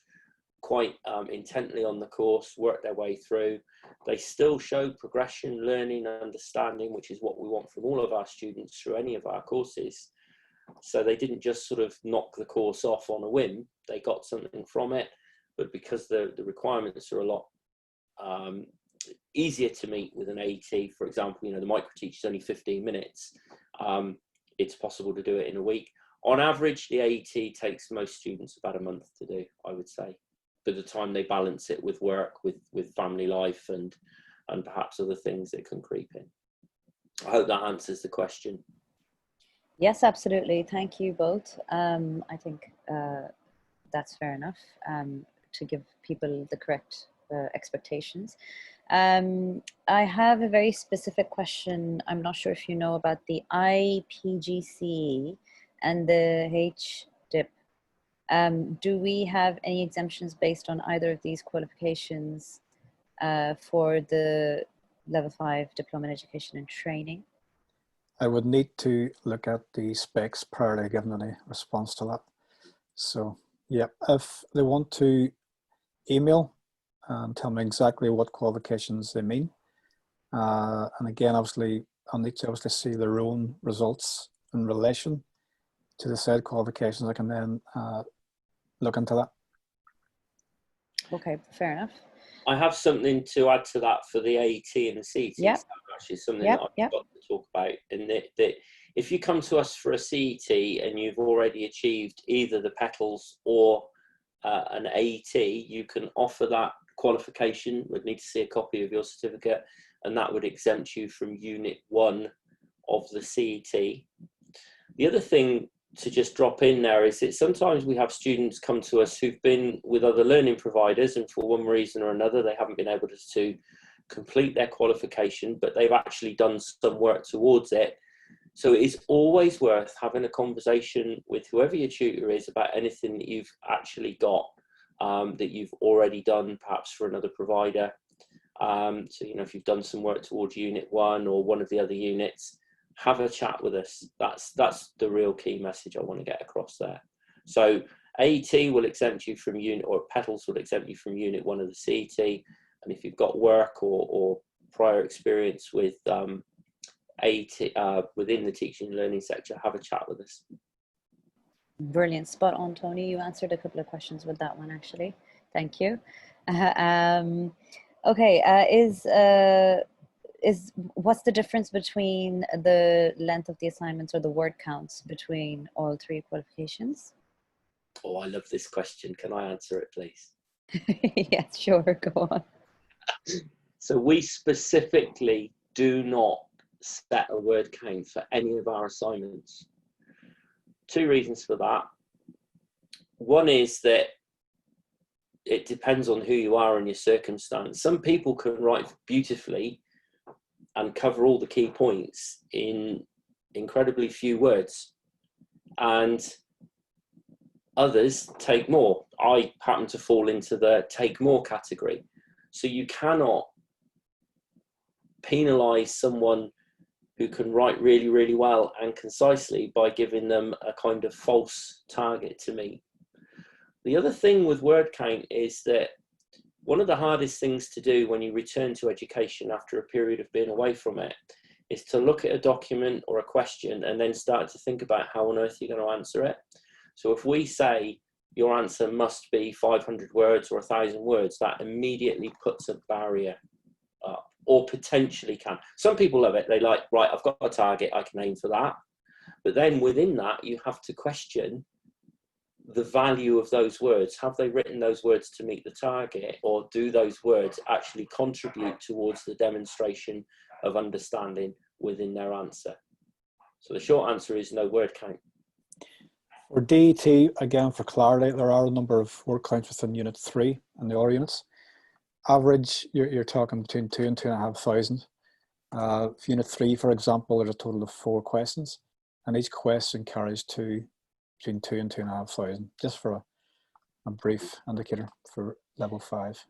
quite intently on the course, work their way through. They still showed progression, learning, understanding, which is what we want from all of our students through any of our courses. So they didn't just sort of knock the course off on a whim. They got something from it, but because the requirements are a lot easier to meet with an AET, for example, you know, the micro teach is only 15 minutes. It's possible to do it in a week. On average, the AET takes most students about a month to do, I would say, by the time they balance it with work, with family life, and perhaps other things that can creep in. I hope that answers the question. Yes, absolutely. Thank you both. I think that's fair enough to give people the correct expectations. I have a very specific question. I'm not sure if you know about the PGCE and the HDIP. Do we have any exemptions based on either of these qualifications for the Level 5 Diploma in Education and Training? I would need to look at the specs prior to giving any response to that. So yeah, if they want to email and tell me exactly what qualifications they mean, and again, obviously, I'll need to obviously see their own results in relation to the said qualifications. I can then look into that. Okay, fair enough. I have something to add to that for the AET and the CET. Yep. So actually something that I've got to talk about. And that if you come to us for a CET and you've already achieved either the petals or an AET, you can offer that qualification. We'd need to see a copy of your certificate, and that would exempt you from Unit 1 of the CET. The other thing to just drop in there is that sometimes we have students come to us who've been with other learning providers, and for one reason or another they haven't been able to complete their qualification, but they've actually done some work towards it. So it is always worth having a conversation with whoever your tutor is about anything that you've actually got, that you've already done perhaps for another provider. So, you know, if you've done some work towards Unit 1 or one of the other units, have a chat with us. That's the real key message I want to get across there. So AET will exempt you from unit, or Petals will exempt you from Unit 1 of the CET. And if you've got work or prior experience with AET within the teaching and learning sector, have a chat with us. Brilliant, spot on, Tony. You answered a couple of questions with that one, actually. Thank you. Okay, what's the difference between the length of the assignments or the word counts between all three qualifications? Oh, I love this question. Can I answer it, please? Yes, sure, go on. So we specifically do not set a word count for any of our assignments. Two reasons for that. One is that it depends on who you are and your circumstance. Some people can write beautifully and cover all the key points in incredibly few words, and others take more. I happen to fall into the take more category. So you cannot penalize someone who can write really, really well and concisely by giving them a kind of false target to meet. The other thing with word count is that one of the hardest things to do when you return to education after a period of being away from it is to look at a document or a question and then start to think about how on earth you're going to answer it. So if we say your answer must be 500 words or 1,000 words, that immediately puts a barrier up, or potentially can. Some people love it. They like, right, I've got a target, I can aim for that. But then within that, you have to question the value of those words. Have they written those words to meet the target, or do those words actually contribute towards the demonstration of understanding within their answer? So the short answer is no word count. For DET, again, for clarity, there are a number of word counts within Unit 3 and the other units. Average, you're talking between 2,000 and 2,500. For Unit 3, for example, there's a total of 4 questions, and each question carries between 2,000 and 2,500, just for a brief indicator for level 5.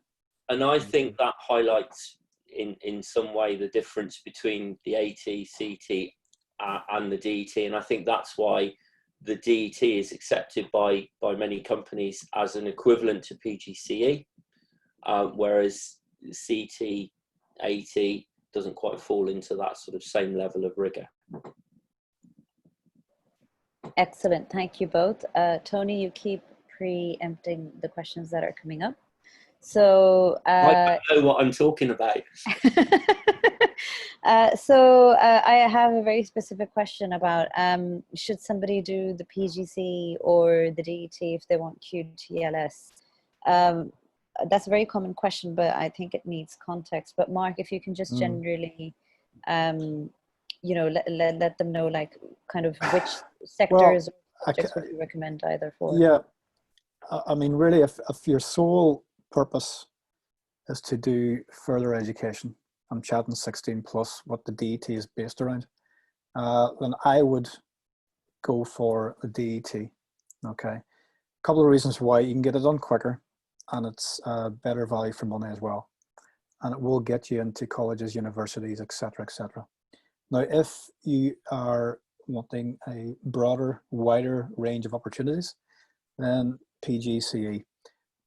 And I think that highlights in some way the difference between the AT, CT and the DET, and I think that's why the DET is accepted by many companies as an equivalent to PGCE, whereas CT, AT doesn't quite fall into that sort of same level of rigor. Excellent, thank you both. Tony, you keep preempting the questions that are coming up. So I don't know what I'm talking about. I have a very specific question about should somebody do the PGCE or the DET if they want QTLS? That's a very common question, but I think it needs context. But Mark, if you can just generally, you know, let them know, like, kind of which sectors or subjects would you recommend either for? Yeah, I mean, really, if your sole purpose is to do further education, I'm chatting 16 plus, what the DET is based around, then I would go for a DET. Okay, a couple of reasons why: you can get it done quicker, and it's better value for money as well, and it will get you into colleges, universities, etc., etc. Now, if you are wanting a broader, wider range of opportunities, then PGCE.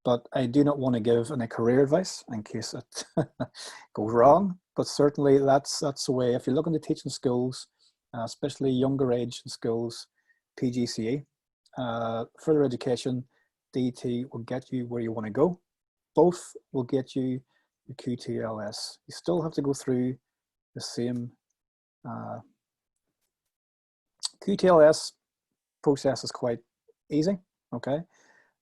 But I do not want to give any career advice in case it goes wrong. But certainly that's the way. If you look into teaching schools, especially younger age schools, PGCE, further education, DET will get you where you want to go. Both will get you the QTLS. You still have to go through the same QTLS process is quite easy. Okay.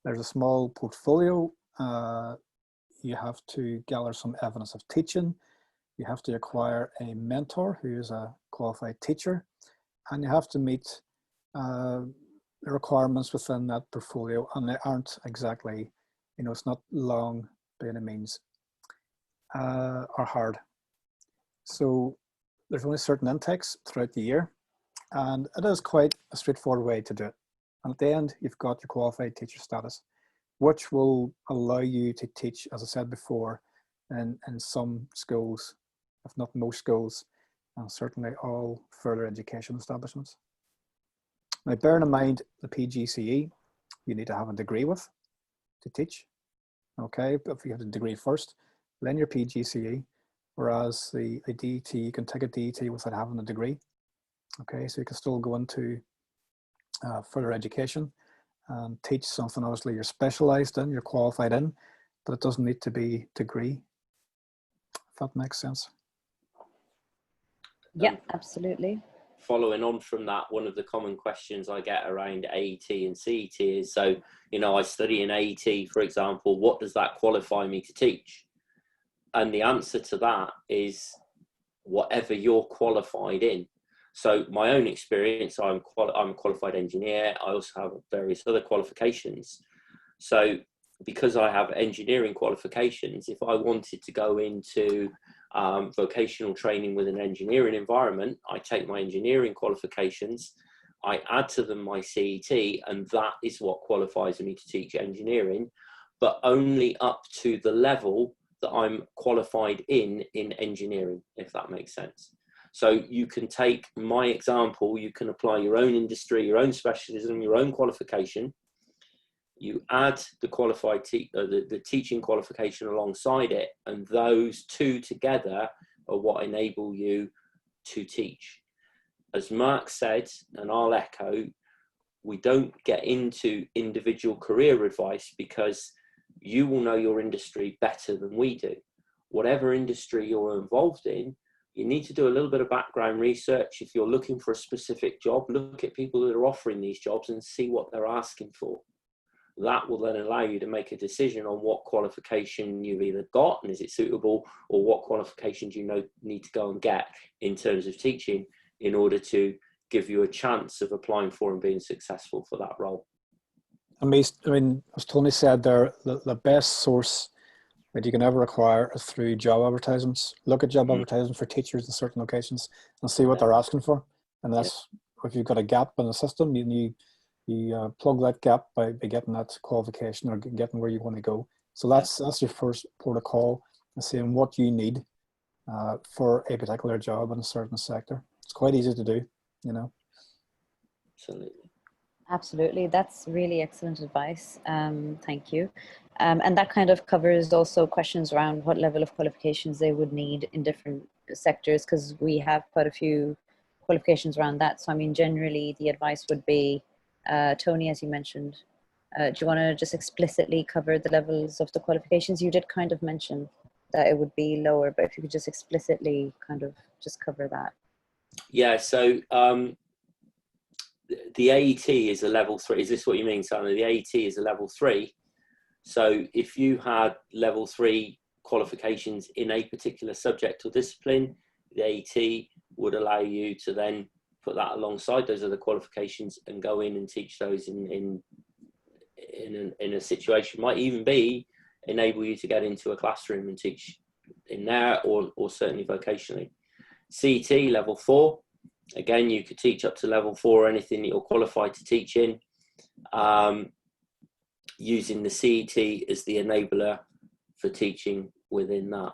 There's a small portfolio. You have to gather some evidence of teaching. You have to acquire a mentor who is a qualified teacher, and you have to meet the requirements within that portfolio. And they aren't exactly, you know, it's not long by any means or hard. So there's only certain intakes throughout the year, and it is quite a straightforward way to do it. And at the end, you've got your qualified teacher status, which will allow you to teach, as I said before, in some schools, if not most schools, and certainly all further education establishments. Now, bearing in mind the PGCE, you need to have a degree with to teach. Okay, but if you have a degree first, then your PGCE, whereas the DET, you can take a DET without having a degree. Okay, so you can still go into further education and teach something obviously you're specialized in, you're qualified in, but it doesn't need to be degree, if that makes sense. Yeah, absolutely. Following on from that, one of the common questions I get around AET and CET is, so, you know, I study in AET, for example, what does that qualify me to teach? And the answer to that is whatever you're qualified in. So my own experience, I'm a qualified engineer. I also have various other qualifications. So because I have engineering qualifications, if I wanted to go into vocational training with an engineering environment, I take my engineering qualifications, I add to them my CET, and that is what qualifies me to teach engineering, but only up to the level that I'm qualified in engineering, if that makes sense. So you can take my example, you can apply your own industry, your own specialism, your own qualification. You add the qualified the teaching qualification alongside it, and those two together are what enable you to teach. As Mark said, and I'll echo, we don't get into individual career advice because you will know your industry better than we do. Whatever industry you're involved in, you need to do a little bit of background research. If you're looking for a specific job, look at people that are offering these jobs and see what they're asking for. That will then allow you to make a decision on what qualification you've either got and is it suitable, or what qualifications you need to go and get in terms of teaching in order to give you a chance of applying for and being successful for that role. I mean, as Tony said there, the best source that you can ever acquire is through job advertisements. Look at job advertisements for teachers in certain locations and see what they're asking for. And that's, if you've got a gap in the system, you plug that gap by getting that qualification or getting where you want to go. So that's your first port of call, and seeing what you need for a particular job in a certain sector. It's quite easy to do, you know. Absolutely. Absolutely. That's really excellent advice. Thank you. And that kind of covers also questions around what level of qualifications they would need in different sectors, because we have quite a few qualifications around that. So, I mean, generally the advice would be, Tony, as you mentioned, do you want to just explicitly cover the levels of the qualifications? You did kind of mention that it would be lower, but if you could just explicitly kind of just cover that. Yeah, so the AET is a level 3. Is this what you mean, Sally? The AET is a level 3. So if you had level 3 qualifications in a particular subject or discipline, the AET would allow you to then put that alongside those other qualifications and go in and teach those in a situation. Might even be enable you to get into a classroom and teach in there, or certainly vocationally. CET level 4, again, you could teach up to level 4 or anything that you're qualified to teach in, using the CET as the enabler for teaching within that.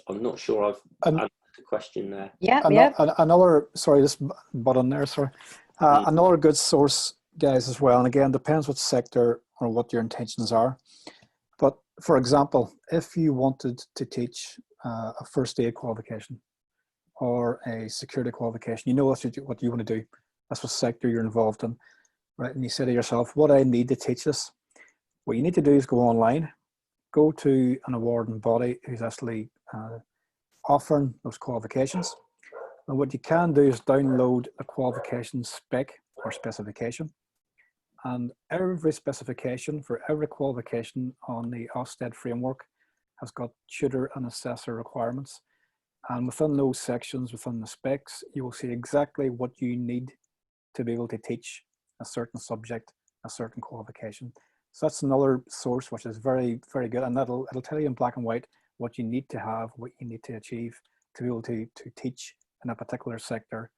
I'm not sure I've answered the question there. Yeah, Another, sorry, this button there, sorry. Another good source, guys, as well, and again, depends what sector or what your intentions are. But for example, if you wanted to teach a first aid qualification or a security qualification, you know what you want to do. That's what sector you're involved in, right? And you say to yourself, what I need to teach this? What you need to do is go online, go to an awarding body who's actually offering those qualifications. And what you can do is download a qualification spec or specification. And every specification for every qualification on the Ofsted framework has got tutor and assessor requirements. And within those sections, within the specs, you will see exactly what you need to be able to teach a certain subject, a certain qualification. So that's another source which is very, very good. And it'll tell you in black and white what you need to have, what you need to achieve to be able to teach in a particular sector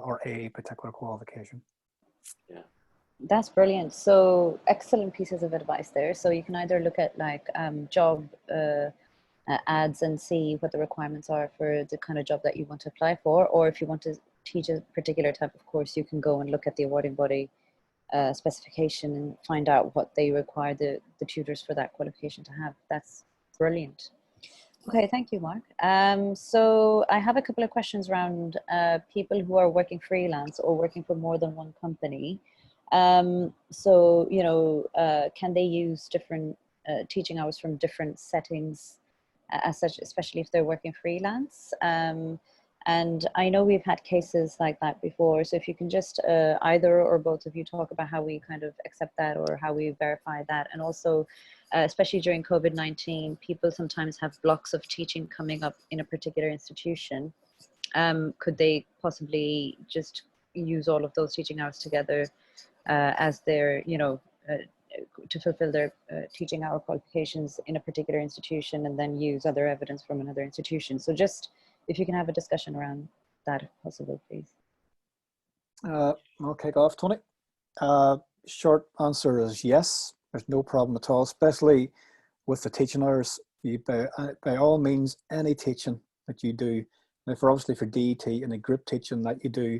or a particular qualification. Yeah. That's brilliant. So excellent pieces of advice there. So you can either look at like job ads and see what the requirements are for the kind of job that you want to apply for, or if you want to teach a particular type of course, you can go and look at the awarding body specification and find out what they require the tutors for that qualification to have. That's brilliant. Okay, thank you, Mark. So I have a couple of questions around people who are working freelance or working for more than one company. So, you know, can they use different teaching hours from different settings as such, especially if they're working freelance? And I know we've had cases like that before. So if you can just either or both of you talk about how we kind of accept that or how we verify that. And also, especially during COVID-19, people sometimes have blocks of teaching coming up in a particular institution. Could they possibly just use all of those teaching hours together as their, you know, to fulfill their teaching hour qualifications in a particular institution and then use other evidence from another institution? So just if you can have a discussion around that, if possible, please. I'll kick off, Tony. Short answer is yes. There's no problem at all, especially with the teaching hours. You, by all means, any teaching that you do, and for obviously for DET, any group teaching that you do,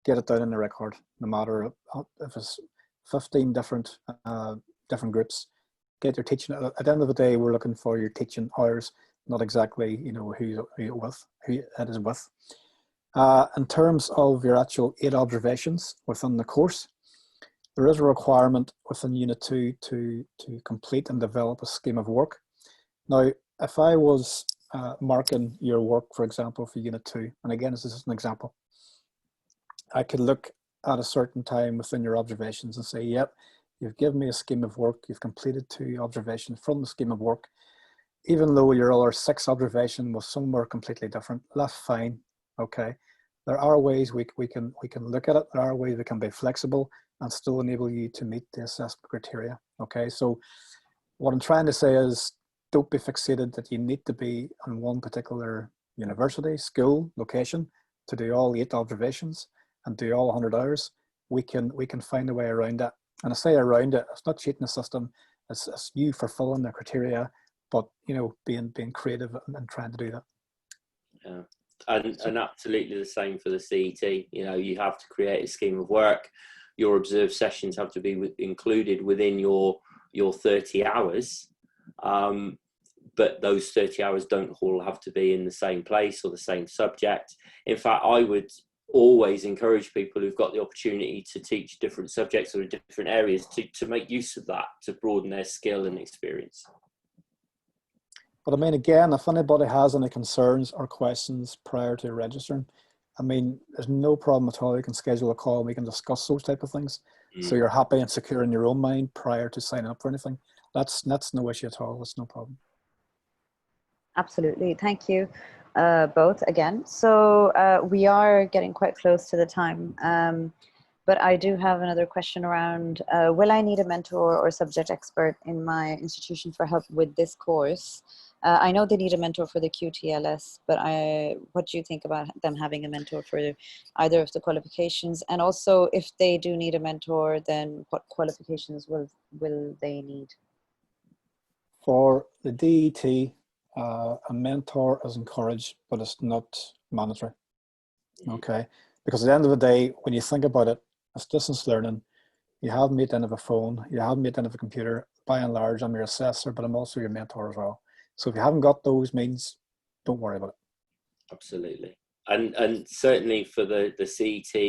get it down in the record, no matter if it's 15 different groups. Get your teaching. At the end of the day, we're looking for your teaching hours, not exactly, you know, who it is with. In terms of your actual 8 observations within the course, there is a requirement within Unit 2 to complete and develop a scheme of work. Now, if I was marking your work, for example, for Unit 2, and again, this is an example, I could look at a certain time within your observations and say, yep, you've given me a scheme of work, you've completed 2 observations from the scheme of work, even though your other 6 observation was somewhere completely different. That's fine, okay. There are ways we can look at it. There are ways we can be flexible and still enable you to meet the assessment criteria, okay. So what I'm trying to say is, don't be fixated that you need to be in one particular university, school, location to do all 8 observations and do all 100 hours. We can find a way around that. And I say around it, it's not cheating the system. It's you fulfilling the criteria, but you know, being creative and trying to do that. Yeah, and absolutely the same for the CET. You know, you have to create a scheme of work. Your observed sessions have to be included within your 30 hours. But those 30 hours don't all have to be in the same place or the same subject. In fact, I would always encourage people who've got the opportunity to teach different subjects or different areas to make use of that, to broaden their skill and experience. But I mean, again, if anybody has any concerns or questions prior to registering, I mean, there's no problem at all. You can schedule a call and we can discuss those type of things. So you're happy and secure in your own mind prior to signing up for anything. That's no issue at all. That's no problem. Absolutely. Thank you both again. So we are getting quite close to the time, but I do have another question around, will I need a mentor or subject expert in my institution for help with this course? I know they need a mentor for the QTLS, but what do you think about them having a mentor for either of the qualifications? And also, if they do need a mentor, then what qualifications will they need? For the DET, a mentor is encouraged, but it's not mandatory, okay? Because at the end of the day, when you think about it, it's distance learning. You have me at the end of a phone, you have me at the end of a computer. By and large, I'm your assessor, but I'm also your mentor as well. So if you haven't got those means, don't worry about it. Absolutely. And certainly for the CET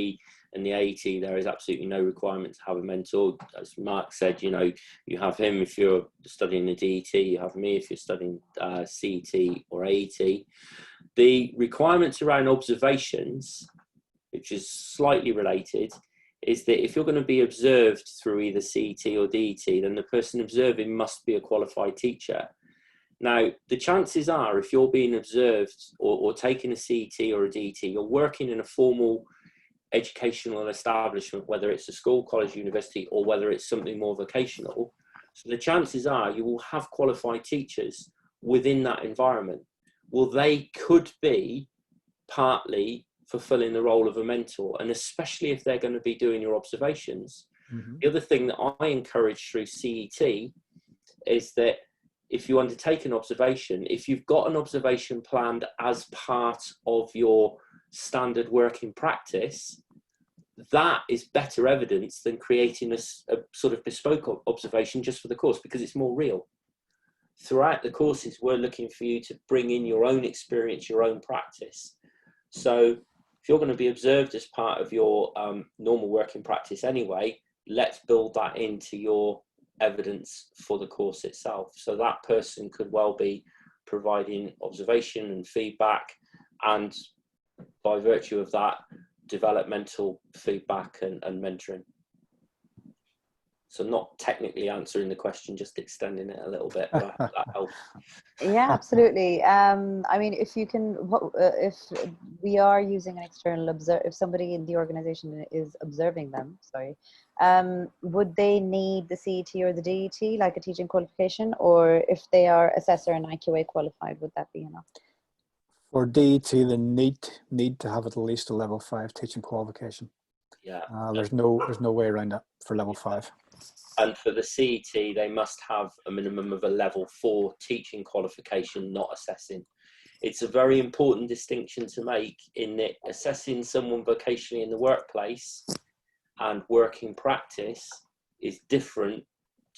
and the AET, there is absolutely no requirement to have a mentor. As Mark said, you know, you have him if you're studying the DET, you have me if you're studying CET or AET. The requirements around observations, which is slightly related, is that if you're going to be observed through either CET or DET, then the person observing must be a qualified teacher. Now, the chances are, if you're being observed or taking a CET or a DET, you're working in a formal educational establishment, whether it's a school, college, university, or whether it's something more vocational. So the chances are you will have qualified teachers within that environment. Well, they could be partly fulfilling the role of a mentor, and especially if they're going to be doing your observations. The other thing that I encourage through CET is that if you undertake an observation, if you've got an observation planned as part of your standard working practice, that is better evidence than creating a sort of bespoke observation just for the course, because it's more real. Throughout the courses, we're looking for you to bring in your own experience, your own practice. So if you're going to be observed as part of your normal working practice anyway, let's build that into your evidence for the course itself. So that person could well be providing observation and feedback, and by virtue of that, developmental feedback and mentoring. So not technically answering the question, just extending it a little bit. But that helps. Yeah, absolutely. I mean, if you can, if we are using an external observer, if somebody in the organization is observing them, sorry, would they need the CET or the DET, like a teaching qualification, or if they are assessor and IQA qualified, would that be enough? For DET, they need to have at least a level 5 teaching qualification. Yeah. There's no way around that for level 5. And for the CET, they must have a minimum of a level 4 teaching qualification, not assessing. It's a very important distinction to make, in that assessing someone vocationally in the workplace and working practice is different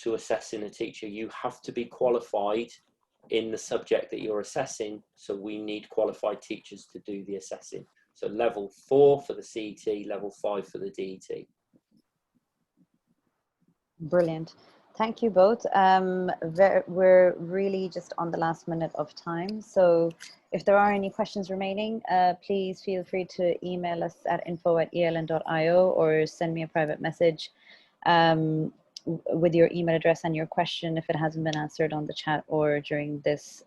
to assessing a teacher. You have to be qualified in the subject that you're assessing, so we need qualified teachers to do the assessing. So level 4 for the CET, level 5 for the DET. Brilliant. Thank you both. We're really just on the last minute of time. So if there are any questions remaining, please feel free to email us at info@eln.io or send me a private message with your email address and your question if it hasn't been answered on the chat or during this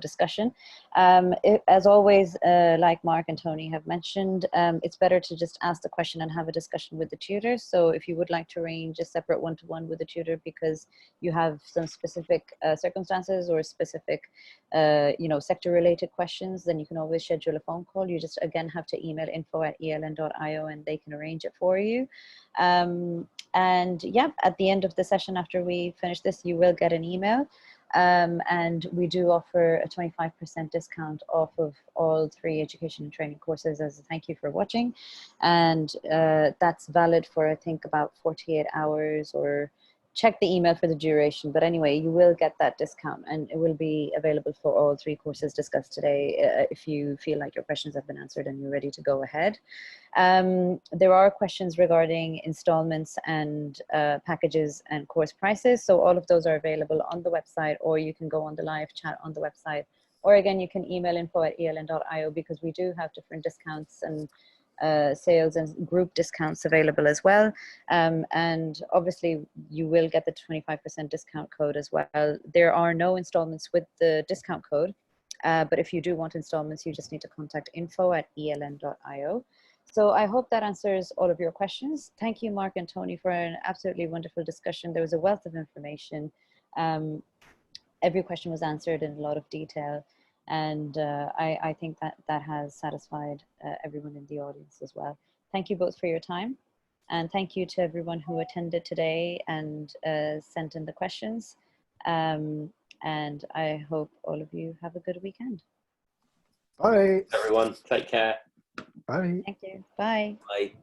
discussion. As always, like Mark and Tony have mentioned, it's better to just ask the question and have a discussion with the tutor. So if you would like to arrange a separate one-to-one with the tutor because you have some specific circumstances or specific sector-related questions, then you can always schedule a phone call. You just again have to email info@eln.io and they can arrange it for you. And yeah, at the end of the session, after we finish this, you will get an email. And we do offer a 25% discount off of all 3 education and training courses as a thank you for watching. And that's valid for, I think, about 48 hours, or check the email for the duration. But anyway, you will get that discount and it will be available for all 3 courses discussed today if you feel like your questions have been answered and you're ready to go ahead. There are questions regarding installments and packages and course prices. So all of those are available on the website, or you can go on the live chat on the website, or again, you can email info@eln.io because we do have different discounts and sales and group discounts available as well. And obviously you will get the 25% discount code as well. There are no installments with the discount code, but if you do want installments, you just need to contact info@eln.io. So I hope that answers all of your questions. Thank you, Mark and Tony, for an absolutely wonderful discussion. There was a wealth of information. Every question was answered in a lot of detail. And I think that has satisfied everyone in the audience as well. Thank you both for your time. And thank you to everyone who attended today and sent in the questions. And I hope all of you have a good weekend. Bye. Everyone, take care. Bye. Thank you. Bye. Bye.